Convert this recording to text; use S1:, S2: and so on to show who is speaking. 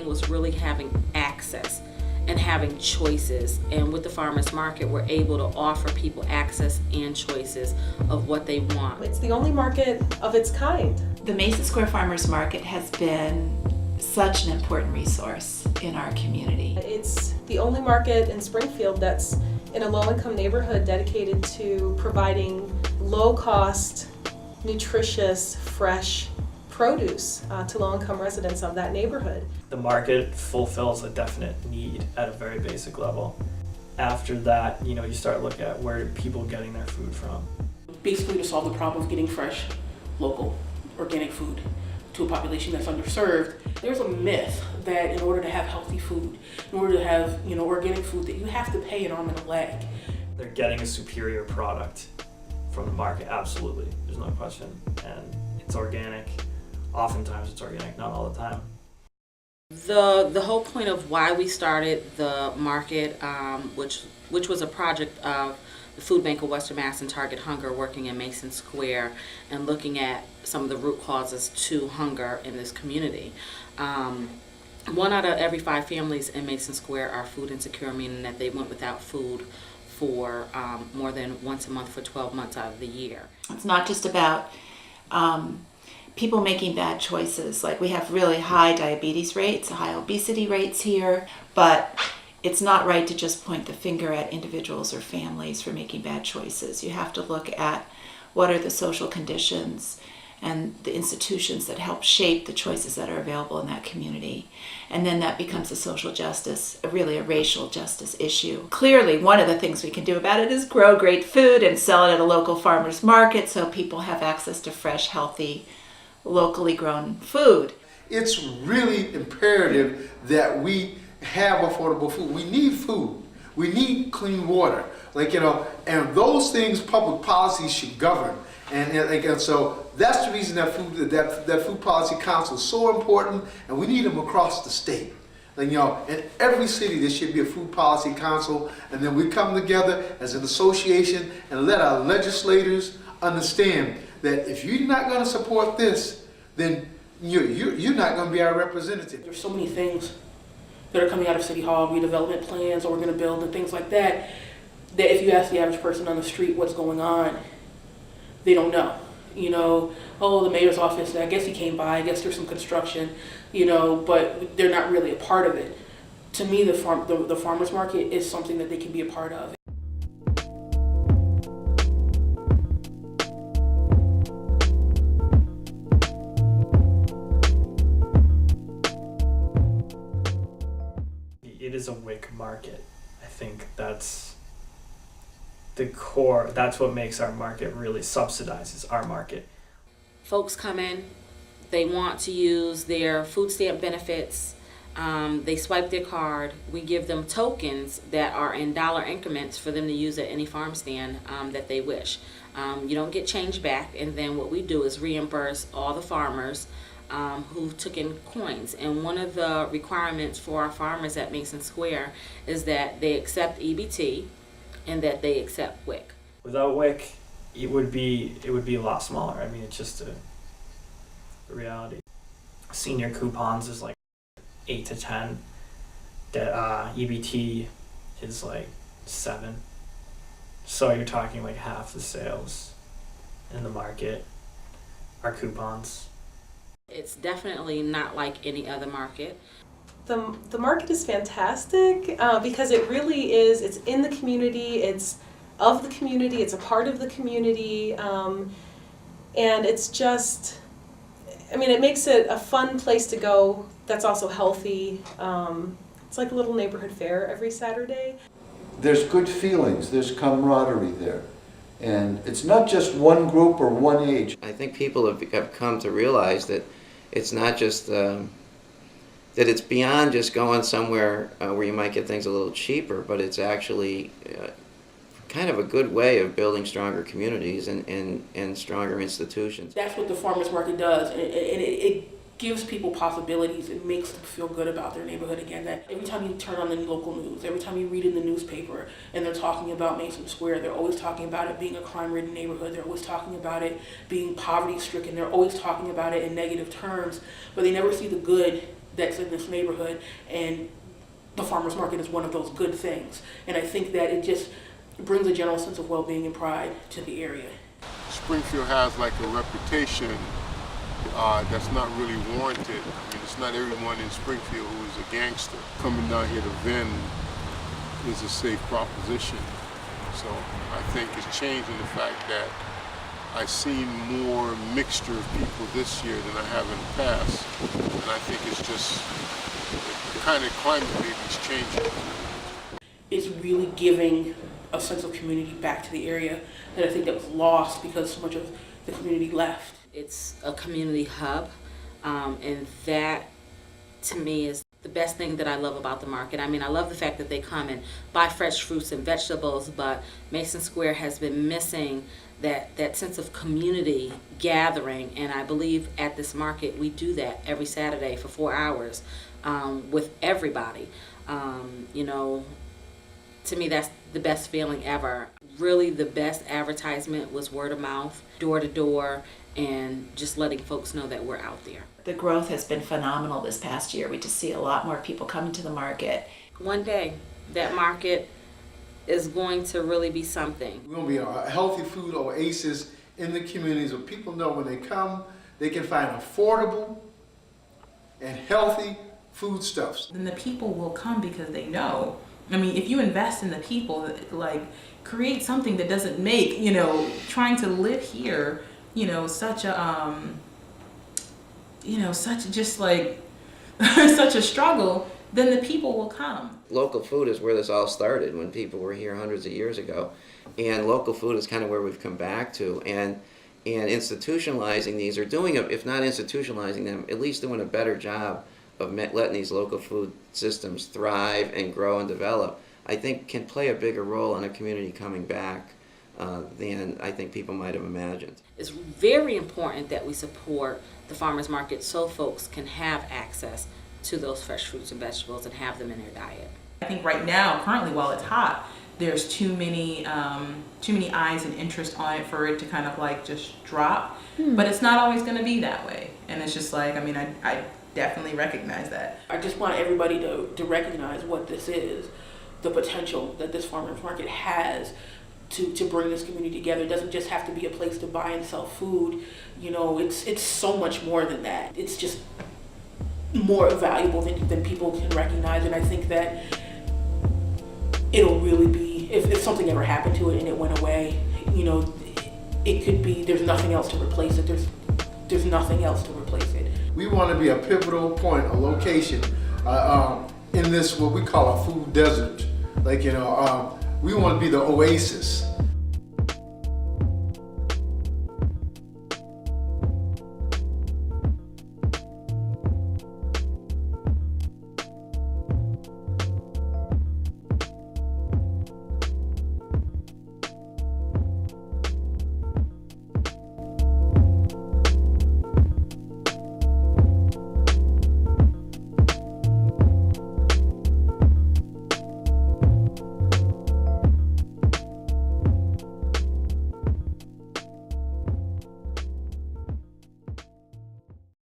S1: thing was really having access and having choices. And with the farmers market, we're able to offer people access and choices of what they want.
S2: It's the only market of its kind.
S3: The Mason Square Farmers Market has been such an important resource in our community.
S2: It's the only market in Springfield that's in a low-income neighborhood dedicated to providing low-cost, nutritious, fresh produce to low-income residents of that neighborhood.
S4: The market fulfills a definite need at a very basic level. After that, you start looking at where are people getting their food from.
S5: Basically to solve the problem of getting fresh, local, organic food to a population that's underserved. There's a myth that in order to have healthy food, in order to have organic food, that you have to pay an arm and a leg.
S4: They're getting a superior product from the market, absolutely, there's no question. And it's organic. Oftentimes it's organic, not all the time.
S1: The whole point of why we started the market, which was a project of the Food Bank of Western Mass and Target Hunger working in Mason Square and looking at some of the root causes to hunger in this community. 1 out of every 5 families in Mason Square are food insecure, meaning that they went without food for more than once a month for 12 months out of the year.
S3: It's not just about people making bad choices. Like, we have really high diabetes rates, high obesity rates here, but it's not right to just point the finger at individuals or families for making bad choices. You have to look at what are the social conditions and the institutions that help shape the choices that are available in that community. And then that becomes a social justice, really a racial justice issue. Clearly, one of the things we can do about it is grow great food and sell it at a local farmer's market so people have access to fresh, healthy, locally grown food.
S6: It's really imperative that we have affordable food. We need food. We need clean water. And those things public policy should govern. And so that's the reason that food policy council is so important, and we need them across the state. In every city there should be a food policy council, and then we come together as an association and let our legislators understand that if you're not going to support this, then you're not going to be our representative.
S5: There's so many things that are coming out of City Hall, redevelopment plans, or we're going to build and things like that, that if you ask the average person on the street what's going on, they don't know. Oh, the mayor's office, I guess he came by, I guess there's some construction, but they're not really a part of it. To me, the farmers market is something that they can be a part of.
S4: It is a WIC market. I think that's the core, that's what makes our market really subsidizes our market.
S1: Folks come in, they want to use their food stamp benefits, they swipe their card, we give them tokens that are in dollar increments for them to use at any farm stand that they wish. You don't get change back, and then what we do is reimburse all the farmers who took in coins. And one of the requirements for our farmers at Mason Square is that they accept EBT and that they accept WIC.
S4: Without WIC, it would be a lot smaller. I mean, it's just a reality. Senior coupons is like 8 to 10. EBT is like 7. So you're talking like half the sales in the market are coupons.
S1: It's definitely not like any other market.
S2: The market is fantastic because it really is, it's in the community, it's of the community, it's a part of the community, and it's just, it makes it a fun place to go that's also healthy. It's like a little neighborhood fair every Saturday.
S7: There's good feelings, there's camaraderie there. And it's not just one group or one age.
S8: I think people have come to realize that it's not just that it's beyond just going somewhere where you might get things a little cheaper, but it's actually kind of a good way of building stronger communities and stronger institutions.
S5: That's what the farmers market does, and it gives people possibilities. It makes them feel good about their neighborhood again. That every time you turn on the local news, every time you read in the newspaper and they're talking about Mason Square, they're always talking about it being a crime-ridden neighborhood. They're always talking about it being poverty-stricken. They're always talking about it in negative terms, but they never see the good that's in this neighborhood, and the farmers market is one of those good things. And I think that it just brings a general sense of well-being and pride to the area.
S9: Springfield has like a reputation that's not really warranted. I mean, it's not everyone in Springfield who is a gangster. Coming down here to vend is a safe proposition. So I think it's changing the fact that I've seen more mixture of people this year than I have in the past. And I think it's just the kind of climate maybe is changing.
S5: It's really giving a sense of community back to the area that I think that was lost because so much of the community left.
S1: It's a community hub, and that to me is the best thing that I love about the market. I mean, I love the fact that they come and buy fresh fruits and vegetables, but Mason Square has been missing that sense of community gathering, and I believe at this market we do that every Saturday for 4 hours with everybody. You know, to me that's the best feeling ever. Really the best advertisement was word of mouth, door to door, and just letting folks know that we're out there.
S3: The growth has been phenomenal this past year. We just see a lot more people coming to the market.
S1: One day that market is going to really be something.
S6: We're going to be a healthy food oasis in the communities where people know when they come, they can find affordable and healthy foodstuffs.
S10: Then the people will come because they know. I mean, if you invest in the people, like create something that doesn't make, you know, trying to live here, you know, such a, you know, such just like, such a struggle, then the people will come.
S8: Local food is where this all started when people were here hundreds of years ago. And local food is kind of where we've come back to. And institutionalizing these, or doing, if not institutionalizing them, at least doing a better job of letting these local food systems thrive and grow and develop, I think can play a bigger role in a community coming back than I think people might have imagined.
S1: It's very important that we support the farmers market so folks can have access to those fresh fruits and vegetables and have them in their diet.
S10: I think right now, currently, while it's hot, there's too many eyes and interest on it for it to kind of like just drop. But it's not always going to be that way. And it's just like, I mean, I definitely recognize that.
S5: I just want everybody to recognize what this is, the potential that this farmers market has to bring this community together. It doesn't just have to be a place to buy and sell food. You know, it's so much more than that. It's just more valuable than people can recognize, and I think that it'll really be, if something ever happened to it and it went away, you know, it could be, there's nothing else to replace it. There's nothing else to replace it.
S6: We want to be a pivotal point, a location in this, what we call a food desert. Like, you know, we want to be the oasis